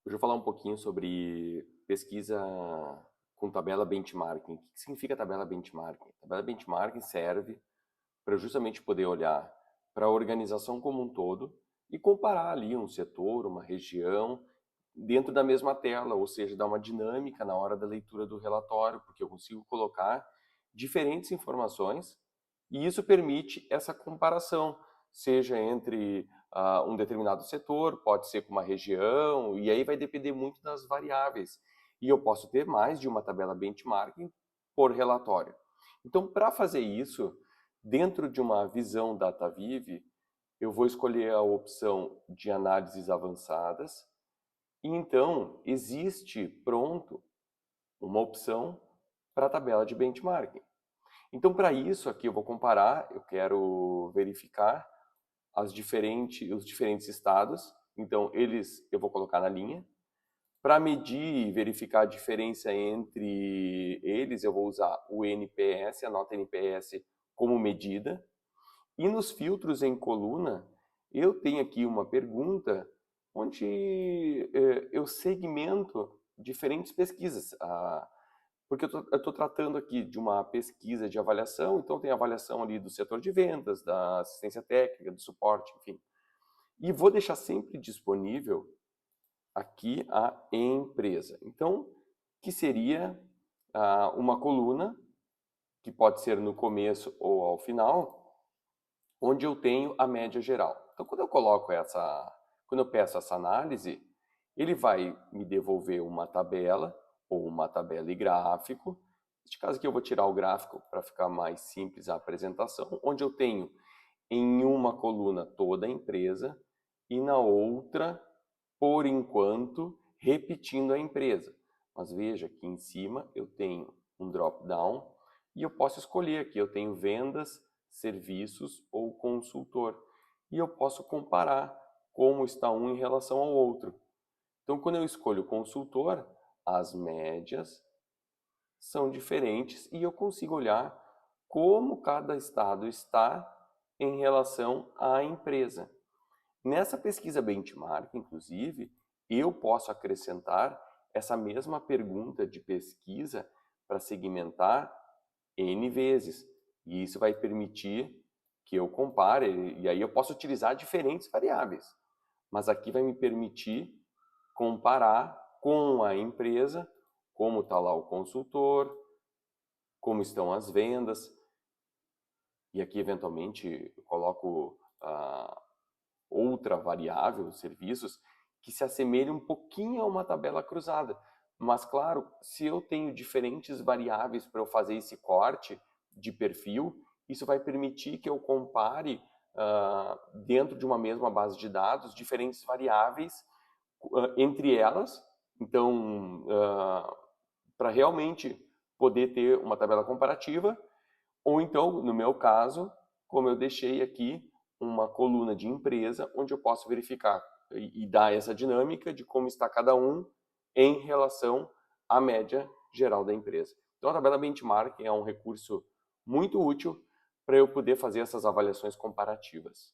Hoje eu vou falar um pouquinho sobre pesquisa com tabela benchmarking. O que significa tabela benchmarking? Tabela benchmarking serve para justamente poder olhar para a organização como um todo e comparar ali um setor, uma região, dentro da mesma tela, ou seja, dar uma dinâmica na hora da leitura do relatório, porque eu consigo colocar diferentes informações e isso permite essa comparação, seja entre um determinado setor, pode ser com uma região, e aí vai depender muito das variáveis. E eu posso ter mais de uma tabela benchmarking por relatório. Então, para fazer isso, dentro de uma visão DataViv, eu vou escolher a opção de análises avançadas, e então existe pronto uma opção para a tabela de benchmarking. Então, para isso aqui eu vou comparar, eu quero verificar os diferentes estados. Então, eu vou colocar na linha. Para medir e verificar a diferença entre eles, eu vou usar o NPS, a nota NPS como medida. E nos filtros em coluna, eu tenho aqui uma pergunta onde eu segmento diferentes pesquisas. Porque eu estou tratando aqui de uma pesquisa de avaliação, então tem avaliação ali do setor de vendas, da assistência técnica, do suporte, enfim. E vou deixar sempre disponível aqui a empresa. Então, que seria uma coluna, que pode ser no começo ou ao final, onde eu tenho a média geral. Então, quando eu peço essa análise, ele vai me devolver uma tabela ou uma tabela e gráfico. Neste caso aqui eu vou tirar o gráfico para ficar mais simples a apresentação, onde eu tenho em uma coluna toda a empresa e na outra, por enquanto, repetindo a empresa. Mas veja, aqui em cima eu tenho um drop-down e eu posso escolher aqui, eu tenho vendas, serviços ou consultor. E eu posso comparar como está um em relação ao outro. Então, quando eu escolho consultor, as médias são diferentes e eu consigo olhar como cada estado está em relação à empresa. Nessa pesquisa benchmark, inclusive, eu posso acrescentar essa mesma pergunta de pesquisa para segmentar N vezes. E isso vai permitir que eu compare, e aí eu posso utilizar diferentes variáveis. Mas aqui vai me permitir comparar com a empresa, como está lá o consultor, como estão as vendas, e aqui eventualmente eu coloco outra variável, serviços, que se assemelha um pouquinho a uma tabela cruzada. Mas, claro, se eu tenho diferentes variáveis para eu fazer esse corte de perfil, isso vai permitir que eu compare, dentro de uma mesma base de dados, diferentes variáveis entre elas. Então, para realmente poder ter uma tabela comparativa, ou então, no meu caso, como eu deixei aqui, uma coluna de empresa, onde eu posso verificar e dar essa dinâmica de como está cada um em relação à média geral da empresa. Então, a tabela benchmarking é um recurso muito útil para eu poder fazer essas avaliações comparativas.